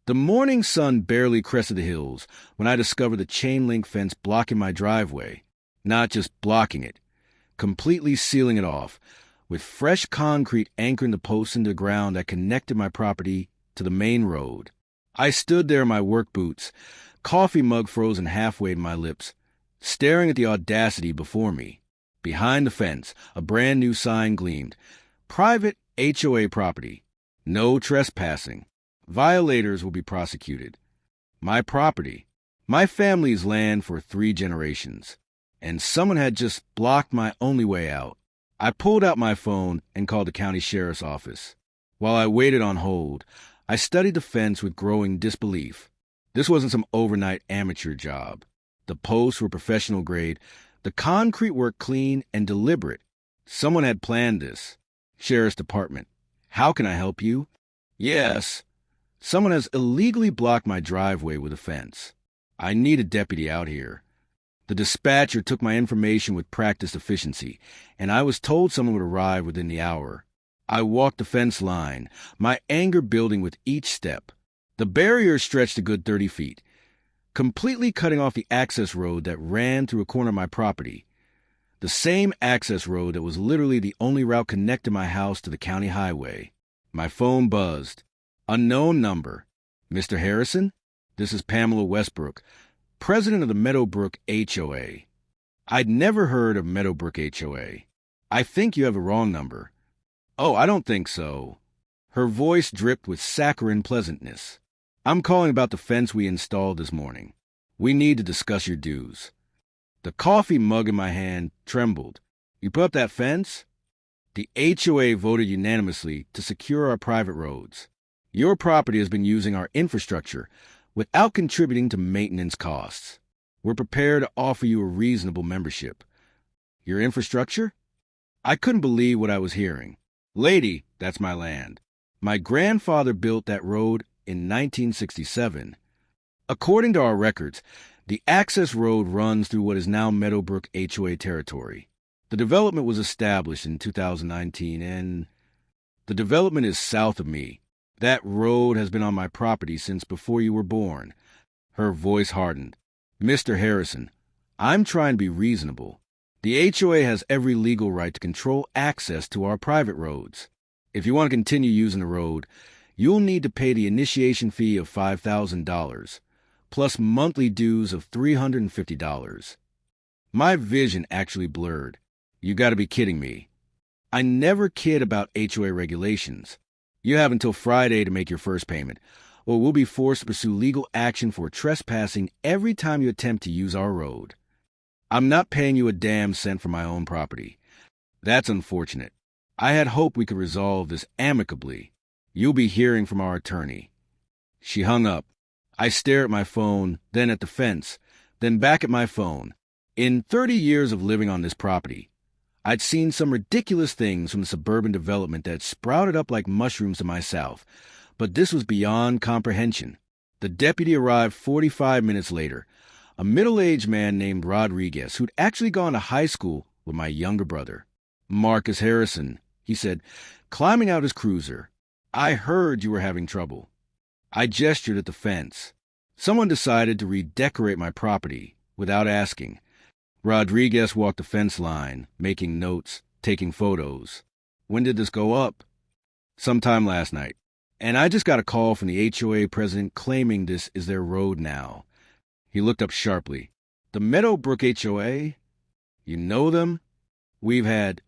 The morning sun barely crested the hills when I discovered the chain-link fence blocking my driveway. Not just blocking it, completely sealing it off, with fresh concrete anchoring the posts into the ground that connected my property to the main road. I stood there in my work boots, coffee mug frozen halfway to my lips, staring at the audacity before me. Behind the fence, a brand-new sign gleamed. Private HOA property. No trespassing. Violators will be prosecuted. My property. My family's land for 3 generations. And someone had just blocked my only way out. I pulled out my phone and called the county sheriff's office. While I waited on hold, I studied the fence with growing disbelief. This wasn't some overnight amateur job. The posts were professional grade, the concrete work clean and deliberate. Someone had planned this. Sheriff's Department. How can I help you? Yes. Someone has illegally blocked my driveway with a fence. I need a deputy out here. The dispatcher took my information with practiced efficiency, and I was told someone would arrive within the hour. I walked the fence line, my anger building with each step. The barrier stretched a good 30 feet, completely cutting off the access road that ran through a corner of my property. The same access road that was literally the only route connecting my house to the county highway. My phone buzzed. Unknown number. Mr. Harrison? This is Pamela Westbrook, president of the Meadowbrook HOA. I'd never heard of Meadowbrook HOA. I think you have a wrong number. Oh, I don't think so. Her voice dripped with saccharine pleasantness. I'm calling about the fence we installed this morning. We need to discuss your dues. The coffee mug in my hand trembled. You put up that fence? The HOA voted unanimously to secure our private roads. Your property has been using our infrastructure without contributing to maintenance costs. We're prepared to offer you a reasonable membership. Your infrastructure? I couldn't believe what I was hearing. Lady, that's my land. My grandfather built that road in 1967. According to our records, the access road runs through what is now Meadowbrook HOA territory. The development was established in 2019, and the development is south of me. That road has been on my property since before you were born. Her voice hardened. Mr. Harrison, I'm trying to be reasonable. The HOA has every legal right to control access to our private roads. If you want to continue using the road, you'll need to pay the initiation fee of $5,000, plus monthly dues of $350. My vision actually blurred. You gotta be kidding me. I never kid about HOA regulations. You have until Friday to make your first payment, or we'll be forced to pursue legal action for trespassing every time you attempt to use our road. I'm not paying you a damn cent for my own property. That's unfortunate. I had hoped we could resolve this amicably. You'll be hearing from our attorney. She hung up. I stared at my phone, then at the fence, then back at my phone. In 30 years of living on this property, I'd seen some ridiculous things from the suburban development that sprouted up like mushrooms to my south, but this was beyond comprehension. The deputy arrived 45 minutes later, a middle-aged man named Rodriguez who'd actually gone to high school with my younger brother. Marcus Harrison, he said, climbing out his cruiser. I heard you were having trouble. I gestured at the fence. Someone decided to redecorate my property without asking. Rodriguez walked the fence line, making notes, taking photos. When did this go up? Sometime last night. And I just got a call from the HOA president claiming this is their road now. He looked up sharply. The Meadowbrook HOA? You know them? We've had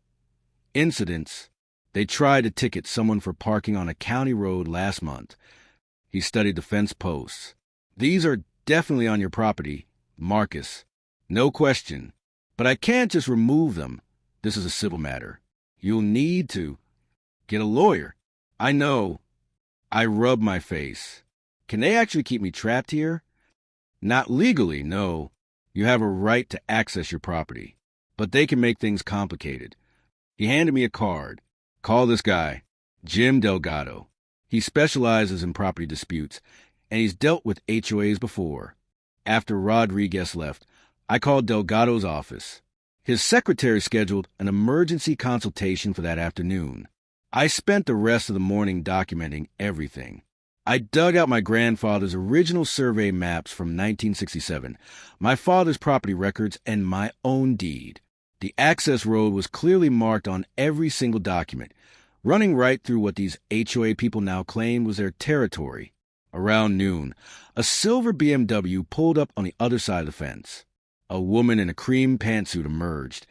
incidents. They tried to ticket someone for parking on a county road last month. He studied the fence posts. These are definitely on your property, Marcus. No question. But I can't just remove them. This is a civil matter. You'll need to get a lawyer. I know. I rubbed my face. Can they actually keep me trapped here? Not legally, no. You have a right to access your property. But they can make things complicated. He handed me a card. Call this guy, Jim Delgado. He specializes in property disputes, and he's dealt with HOAs before. After Rodriguez left, I called Delgado's office. His secretary scheduled an emergency consultation for that afternoon. I spent the rest of the morning documenting everything. I dug out my grandfather's original survey maps from 1967, my father's property records, and my own deed. The access road was clearly marked on every single document, running right through what these HOA people now claim was their territory. Around noon, a silver BMW pulled up on the other side of the fence. A woman in a cream pantsuit emerged,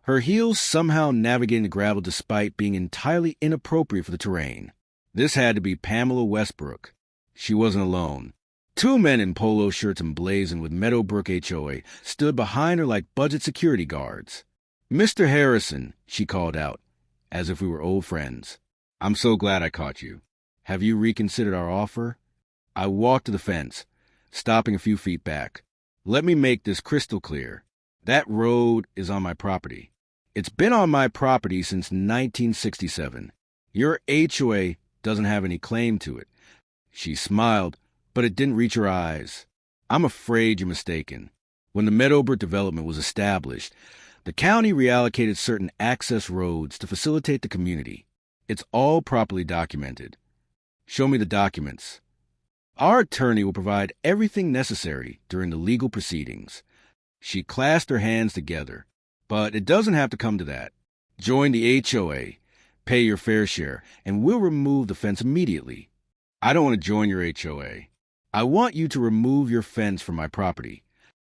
her heels somehow navigating the gravel despite being entirely inappropriate for the terrain. This had to be Pamela Westbrook. She wasn't alone. Two men in polo shirts emblazoned with Meadowbrook HOA stood behind her like budget security guards. "Mr. Harrison," she called out, as if we were old friends. "I'm so glad I caught you. Have you reconsidered our offer?" I walked to the fence, stopping a few feet back. "Let me make this crystal clear. That road is on my property. It's been on my property since 1967. Your HOA doesn't have any claim to it." She smiled, but it didn't reach her eyes. "I'm afraid you're mistaken. When the Meadowbrook development was established, the county reallocated certain access roads to facilitate the community. It's all properly documented." "Show me the documents." "Our attorney will provide everything necessary during the legal proceedings." She clasped her hands together. "But it doesn't have to come to that. Join the HOA, pay your fair share, and we'll remove the fence immediately." "I don't want to join your HOA. I want you to remove your fence from my property."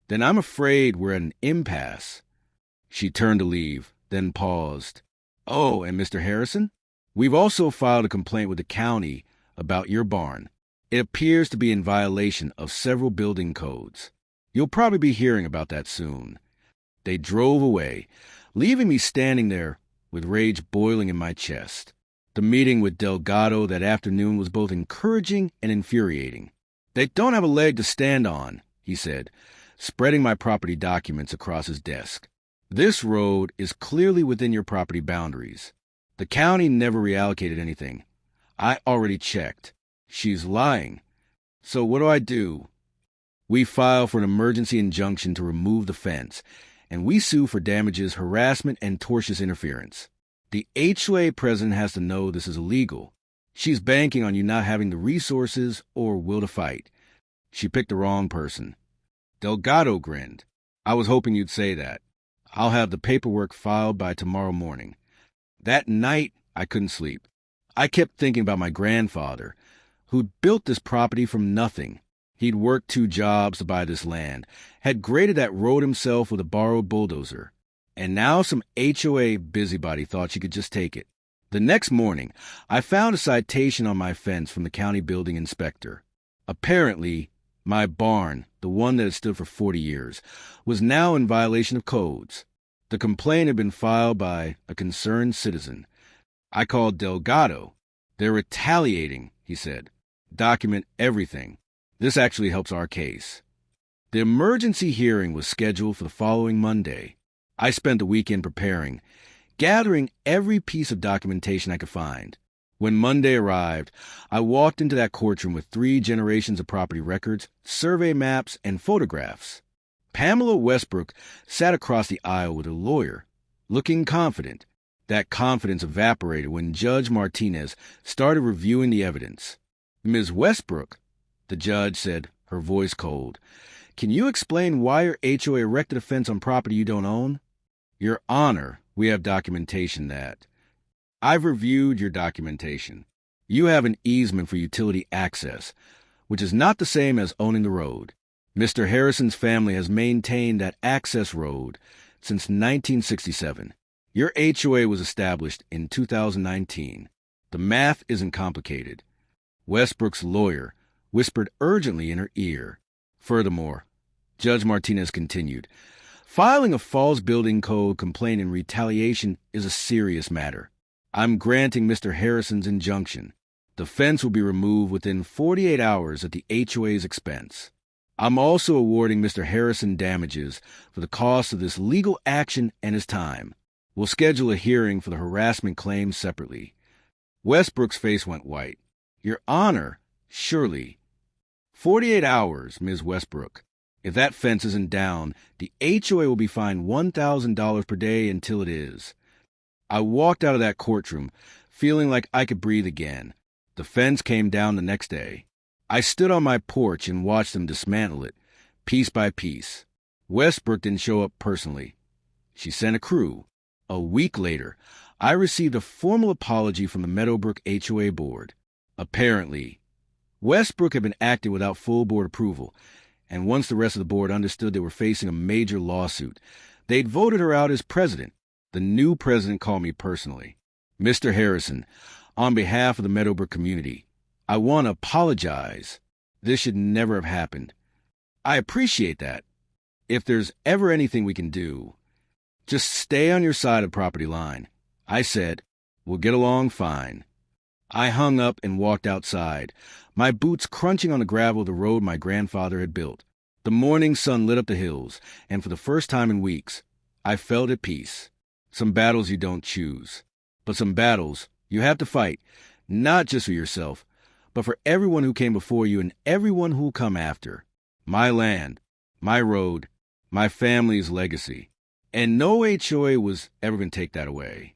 "Then I'm afraid we're at an impasse." She turned to leave, then paused. "Oh, and Mr. Harrison? We've also filed a complaint with the county about your barn. It appears to be in violation of several building codes. You'll probably be hearing about that soon." They drove away, leaving me standing there with rage boiling in my chest. The meeting with Delgado that afternoon was both encouraging and infuriating. "They don't have a leg to stand on," he said, spreading my property documents across his desk. "This road is clearly within your property boundaries. The county never reallocated anything. I already checked. She's lying. So what do I do?" We file for an emergency injunction to remove the fence, and we sue for damages, harassment, and tortious interference. The HOA president has to know this is illegal. She's banking on you not having the resources or will to fight. She picked the wrong person. Delgado grinned. "I was hoping you'd say that. I'll have the paperwork filed by tomorrow morning." That night, I couldn't sleep. I kept thinking about my grandfather, who'd built this property from nothing. He'd worked 2 jobs to buy this land, had graded that road himself with a borrowed bulldozer, and now some HOA busybody thought she could just take it. The next morning, I found a citation on my fence from the county building inspector. Apparently, my barn, the one that had stood for 40 years, was now in violation of codes. The complaint had been filed by a concerned citizen. I called Delgado. "They're retaliating," he said. "Document everything. This actually helps our case." The emergency hearing was scheduled for the following Monday. I spent the weekend preparing, gathering every piece of documentation I could find. When Monday arrived, I walked into that courtroom with 3 generations of property records, survey maps, and photographs. Pamela Westbrook sat across the aisle with her lawyer, looking confident. That confidence evaporated when Judge Martinez started reviewing the evidence. "Ms. Westbrook," the judge said, her voice cold, "can you explain why your HOA erected a fence on property you don't own?" "Your Honor, we have documentation that..." "I've reviewed your documentation. You have an easement for utility access, which is not the same as owning the road. Mr. Harrison's family has maintained that access road since 1967. Your HOA was established in 2019. The math isn't complicated." Westbrook's lawyer whispered urgently in her ear. "Furthermore," Judge Martinez continued, "filing a false building code complaint in retaliation is a serious matter. I'm granting Mr. Harrison's injunction. The fence will be removed within 48 hours at the HOA's expense. I'm also awarding Mr. Harrison damages for the cost of this legal action and his time. We'll schedule a hearing for the harassment claim separately." Westbrook's face went white. "Your Honor, surely." 48 hours, Ms. Westbrook. If that fence isn't down, the HOA will be fined $1,000 per day until it is. I walked out of that courtroom, feeling like I could breathe again. The fence came down the next day. I stood on my porch and watched them dismantle it, piece by piece. Westbrook didn't show up personally. She sent a crew. A week later, I received a formal apology from the Meadowbrook HOA board. Apparently, Westbrook had been acting without full board approval, and once the rest of the board understood they were facing a major lawsuit, they'd voted her out as president. The new president called me personally. Mr. Harrison, on behalf of the Meadowbrook community, I want to apologize. This should never have happened. I appreciate that. If there's ever anything we can do, just stay on your side of the property line. I said, we'll get along fine. I hung up and walked outside, my boots crunching on the gravel of the road my grandfather had built. The morning sun lit up the hills, and for the first time in weeks, I felt at peace. Some battles you don't choose, but some battles you have to fight, not just for yourself, but for everyone who came before you and everyone who will come after. My land, my road, my family's legacy. And no HOA was ever going to take that away.